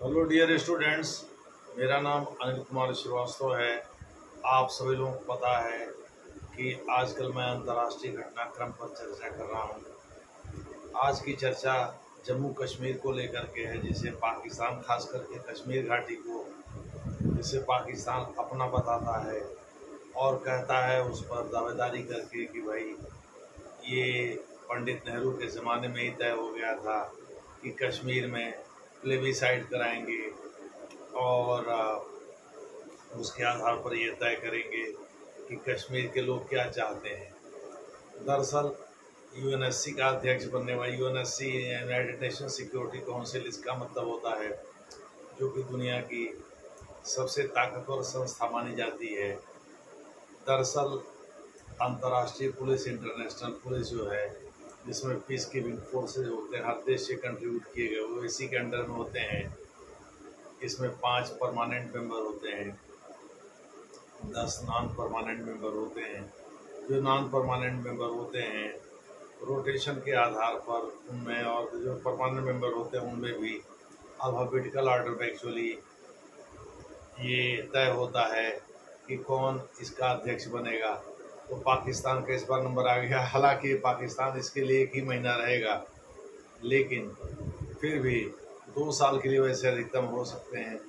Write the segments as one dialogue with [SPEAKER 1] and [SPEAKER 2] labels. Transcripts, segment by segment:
[SPEAKER 1] Hello dear students, मेरा नाम अनिल कुमार श्रीवास्तव है। आप सभी लोगों को पता है कि आजकल मैं अंतर्राष्ट्रीय घटनाक्रम पर चर्चा कर रहा हूँ। आज की चर्चा जम्मू कश्मीर को लेकर के है, जिसे पाकिस्तान खास करके कश्मीर घाटी को जिसे पाकिस्तान अपना बताता है और कहता है उस पर दावेदारी करके कि भाई ये पंडित नेहरू के ज़माने में ही तय हो गया था कि कश्मीर में प्लेबिसाइड कराएंगे और उसके आधार पर ये तय करेंगे कि कश्मीर के लोग क्या चाहते हैं। दरअसल यूएनएससी का अध्यक्ष बनने वाला UNSC United nation security council, इसका मतलब होता है जो कि दुनिया की सबसे ताकतवर संस्था मानी जाती है। दरअसल अंतर्राष्ट्रीय पुलिस, इंटरनेशनल पुलिस जो है, जिसमें पीस कीपिंग फोर्सेज होते हैं, हर देश से कंट्रीब्यूट किए गए, वो इसी के अंडर में होते हैं। इसमें 5 परमानेंट मेंबर होते हैं, 10 नॉन परमानेंट मेंबर होते हैं। जो नॉन परमानेंट मेंबर होते हैं रोटेशन के आधार पर उनमें, और जो परमानेंट मेंबर होते हैं उनमें भी अल्फाबेटिकल ऑर्डर में एक्चुअली ये तय होता है कि कौन इसका अध्यक्ष बनेगा। तो पाकिस्तान का इस बार नंबर आ गया। हालांकि पाकिस्तान इसके लिए 1 ही महीना रहेगा, लेकिन फिर भी 2 साल के लिए वैसे अधिकतम हो सकते हैं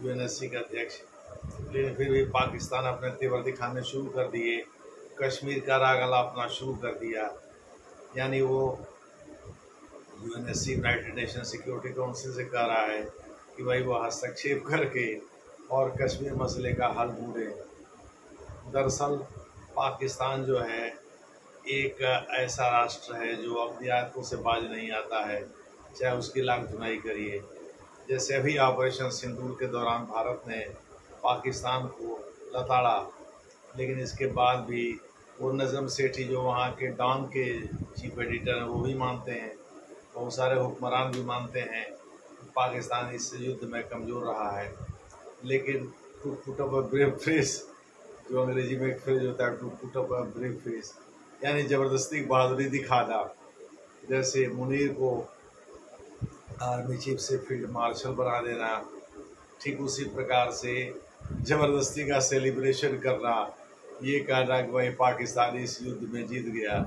[SPEAKER 1] यूएनएससी के अध्यक्ष। लेकिन फिर भी पाकिस्तान अपने तेवर दिखाने शुरू कर दिए, कश्मीर का राग अलापना शुरू कर दिया। यानी वो UNSC United nation security council से कह रहा है कि भाई वो हस्तक्षेप करके और कश्मीर मसले का हल ढूंढे। दरअसल पाकिस्तान जो है एक ऐसा राष्ट्र है जो अपनी आयतों से बाज नहीं आता है, चाहे उसकी लाख धुनाई करिए। जैसे अभी ऑपरेशन सिंदूर के दौरान भारत ने पाकिस्तान को लताड़ा, लेकिन इसके बाद भी वो नज़म सेठी जो वहाँ के डॉन के चीफ एडिटर हैं वो भी मानते हैं, बहुत सारे हुक्मरान भी मानते हैं कि पाकिस्तान इस युद्ध में कमज़ोर रहा है। लेकिन to put up a brave face, जो अंग्रेजी में एक फ्रेज होता है, to put up a brave face, यानी ज़बरदस्ती बहादुरी दिखाना। जैसे मुनीर को आर्मी चीफ से फील्ड मार्शल बना देना, ठीक उसी प्रकार से ज़बरदस्ती का सेलिब्रेशन करना, ये कहना कि भाई पाकिस्तान इस युद्ध में जीत गया।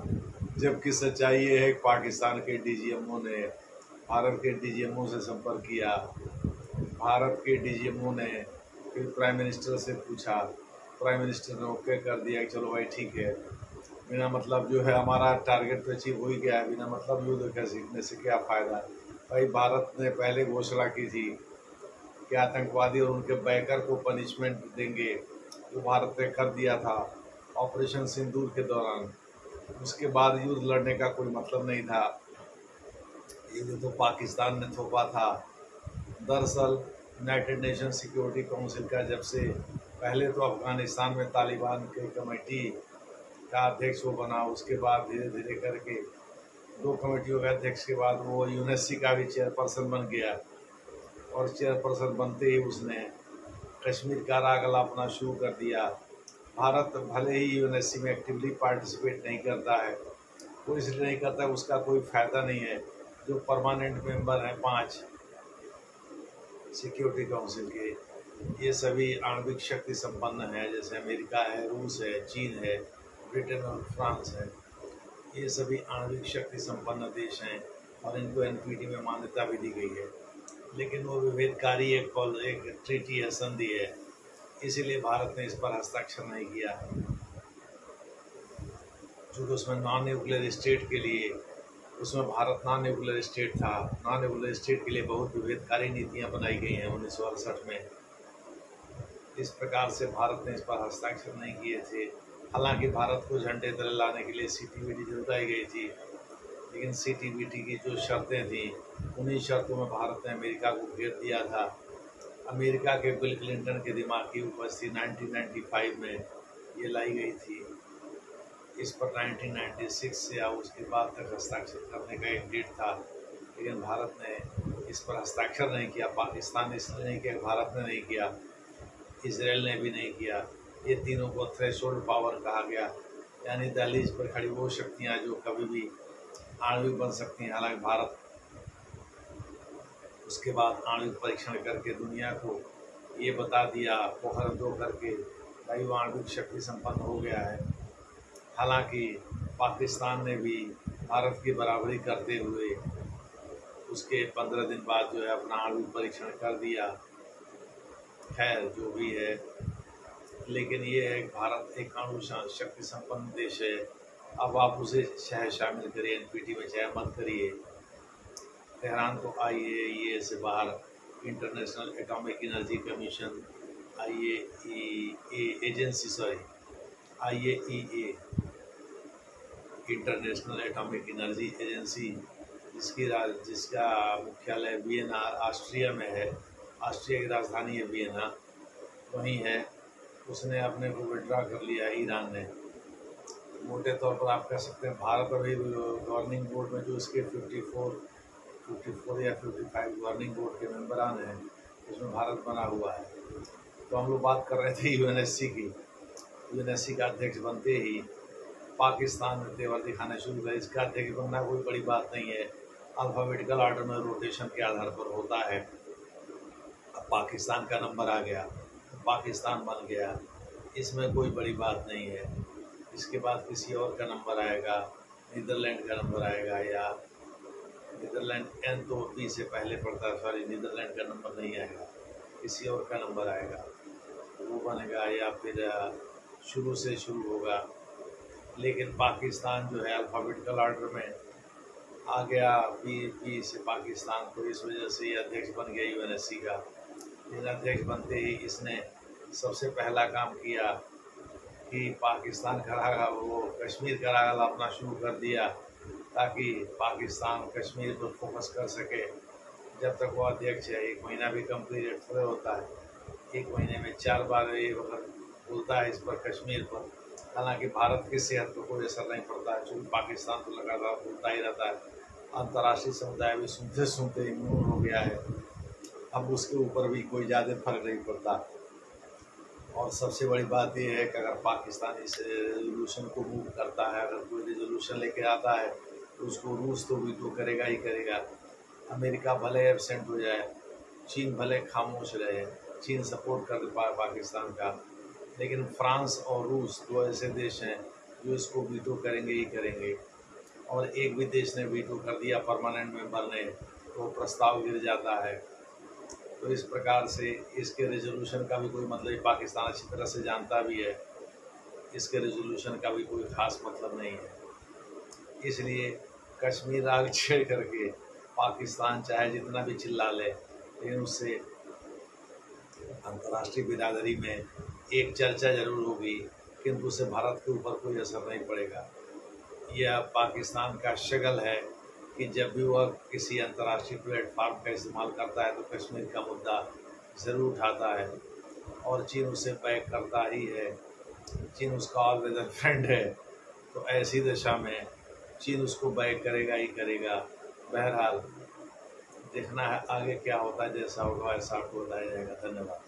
[SPEAKER 1] जबकि सच्चाई ये है कि पाकिस्तान के डीजीएमओ ने भारत के डीजीएमओ से संपर्क किया। भारत के डीजीएमओ ने फिर प्राइम मिनिस्टर से पूछा, प्राइम मिनिस्टर ने ओके कर दिया कि चलो भाई ठीक है, बिना मतलब जो है हमारा टारगेट तो अचीव हो ही गया है, बिना मतलब युद्ध का सीखने से क्या फ़ायदा। भाई भारत ने पहले घोषणा की थी कि आतंकवादी और उनके बैकर को पनिशमेंट देंगे, वो भारत ने कर दिया था ऑपरेशन सिंदूर के दौरान। उसके बाद युद्ध लड़ने का कोई मतलब नहीं था, ये तो पाकिस्तान ने थोपा था। दरअसल यूनाइटेड नेशन सिक्योरिटी काउंसिल का जब से पहले तो अफ़गानिस्तान में तालिबान के कमेटी का अध्यक्ष वो बना, उसके बाद धीरे धीरे करके 2 कमेटियों के अध्यक्ष के बाद वो यूएनएससी का भी चेयरपर्सन बन गया, और चेयरपर्सन बनते ही उसने कश्मीर का राग अलापना शुरू कर दिया। भारत भले ही यूएनएससी में एक्टिवली पार्टिसिपेट नहीं करता है, वो इसलिए नहीं करता, उसका कोई फ़ायदा नहीं है। जो परमानेंट मेंबर हैं 5 सिक्योरिटी काउंसिल के, ये सभी आणविक शक्ति संपन्न हैं, जैसे अमेरिका है, रूस है, चीन है, ब्रिटेन और फ्रांस है। ये सभी आणविक शक्ति संपन्न देश हैं और इनको एनपीटी में मान्यता भी दी गई है। लेकिन वो विभेदकारी एक ट्रीटी है, संधि है, इसीलिए भारत ने इस पर हस्ताक्षर नहीं किया, क्योंकि उसमें नॉन न्यूक्लियर स्टेट के लिए, उसमें भारत नॉन न्यूक्लियर स्टेट था, नॉन न्यूक्लियर स्टेट के लिए बहुत विभेदकारी नीतियाँ बनाई गई हैं 1968 में। इस प्रकार से भारत ने इस पर हस्ताक्षर नहीं किए थे। हालांकि भारत को झंडे तले लाने के लिए सीटीबीटी जुटाई गई थी, लेकिन सीटीबीटी की जो शर्तें थीं, उन्हीं शर्तों में भारत ने अमेरिका को घेर दिया था। अमेरिका के बिल क्लिंटन के दिमाग की उपस्थिति 1995 में ये लाई गई थी। इस पर 1996 से या उसके बाद तक हस्ताक्षर करने का एक डेट था, लेकिन भारत ने इस पर हस्ताक्षर नहीं किया। पाकिस्तान ने इसलिए नहीं किया, भारत ने नहीं किया, इसराइल ने भी नहीं किया। ये तीनों को थ्रेशोल्ड पावर कहा गया, यानी दहलीज पर खड़ी वो शक्तियाँ जो कभी भी आणविक बन सकती हैं। हालांकि भारत उसके बाद आणविक परीक्षण करके दुनिया को ये बता दिया पोखरण 2 करके भाई वो आणविक शक्ति संपन्न हो गया है। हालांकि पाकिस्तान ने भी भारत की बराबरी करते हुए उसके 15 दिन बाद जो है अपना आणविक परीक्षण कर दिया। खैर जो भी है, लेकिन ये है भारत एक अणु शक्ति संपन्न देश है। अब आप उसे चाहे शामिल करिए एनपीटी में, चाहे मत करिए। तेहरान तो IAEA से बाहर, international atomic energy commission IAEA international atomic energy agency, जिसका मुख्यालय वियना ऑस्ट्रिया में है, ऑस्ट्रिया की राजधानी है वियना, वहीं है। उसने अपने को विड्रॉ कर लिया ईरान ने। मोटे तौर पर आप कह सकते हैं भारत अभी गवर्निंग बोर्ड में जो इसके 54 या 55 गवर्निंग बोर्ड के मेंबरान हैं, उसमें भारत बना हुआ है। तो हम लोग बात कर रहे थे UNSC की। UNSC का अध्यक्ष बनते ही पाकिस्तान ने तेवर दिखाना शुरू किया। इसका अध्यक्ष बनना कोई बड़ी बात नहीं है, अल्फ़ाबेटिकल ऑर्डर में रोटेशन के आधार पर होता है। अब पाकिस्तान का नंबर आ गया, पाकिस्तान बन गया, इसमें कोई बड़ी बात नहीं है। इसके बाद किसी और का नंबर आएगा, नीदरलैंड का नंबर आएगा, या नीदरलैंड N तो P से पहले पड़ता है, सॉरी नीदरलैंड का नंबर नहीं आएगा, किसी और का नंबर आएगा, वो बनेगा, या फिर शुरू से शुरू होगा। लेकिन पाकिस्तान जो है अल्फ़ाबेटिकल ऑर्डर में आ गया, P से पाकिस्तान, तो इस वजह से ये अध्यक्ष बन गया UNSC का। इन अध्यक्ष बनते ही इसने सबसे पहला काम किया कि पाकिस्तान का वो कश्मीर का अपना शुरू कर दिया, ताकि पाकिस्तान कश्मीर पर फोकस कर सके। जब तक वो अध्यक्ष है, 1 महीना भी कम पीरियड थोड़े होता है, 1 महीने में 4 बार ये वक्त बोलता है इस पर, कश्मीर पर। हालांकि भारत की सेहत पर कोई असर नहीं पड़ता है, क्योंकि पाकिस्तान तो लगातार बोलता ही रहता है। अंतर्राष्ट्रीय समुदाय भी सुनते सुनते इम्यून हो गया है, अब उसके ऊपर भी कोई ज़्यादा फर्क नहीं पड़ता। और सबसे बड़ी बात यह है कि अगर पाकिस्तान इस रेजोल्यूशन को मूव करता है, अगर कोई रेजोल्यूशन लेके आता है, तो उसको रूस तो वीटो करेगा ही करेगा। अमेरिका भले एबसेंट हो जाए, चीन भले खामोश रहे, चीन सपोर्ट कर पाए पाकिस्तान का, लेकिन फ्रांस और रूस 2 ऐसे देश हैं जो इसको वीटो करेंगे ही करेंगे। और एक भी देश ने वीटो कर दिया परमानेंट मेंबर ने, तो प्रस्ताव गिर जाता है। तो इस प्रकार से इसके रेजोल्यूशन का भी कोई मतलब, पाकिस्तान अच्छी तरह से जानता भी है, इसके रेजोल्यूशन का भी कोई ख़ास मतलब नहीं है। इसलिए कश्मीर आग छेड़ करके पाकिस्तान चाहे जितना भी चिल्ला ले, लेकिन उससे अंतर्राष्ट्रीय बिरादरी में एक चर्चा जरूर होगी, किंतु उससे भारत के ऊपर कोई असर नहीं पड़ेगा। यह पाकिस्तान का शगल है कि जब भी वह किसी अंतर्राष्ट्रीय प्लेटफार्म का इस्तेमाल करता है, तो कश्मीर का मुद्दा ज़रूर उठाता है, और चीन उसे बैक करता ही है। चीन उसका ऑलवेज फ्रेंड है, तो ऐसी दशा में चीन उसको बैक करेगा ही करेगा। बहरहाल देखना है आगे क्या होता है, जैसा होगा वैसा आपको बताया जाएगा। धन्यवाद।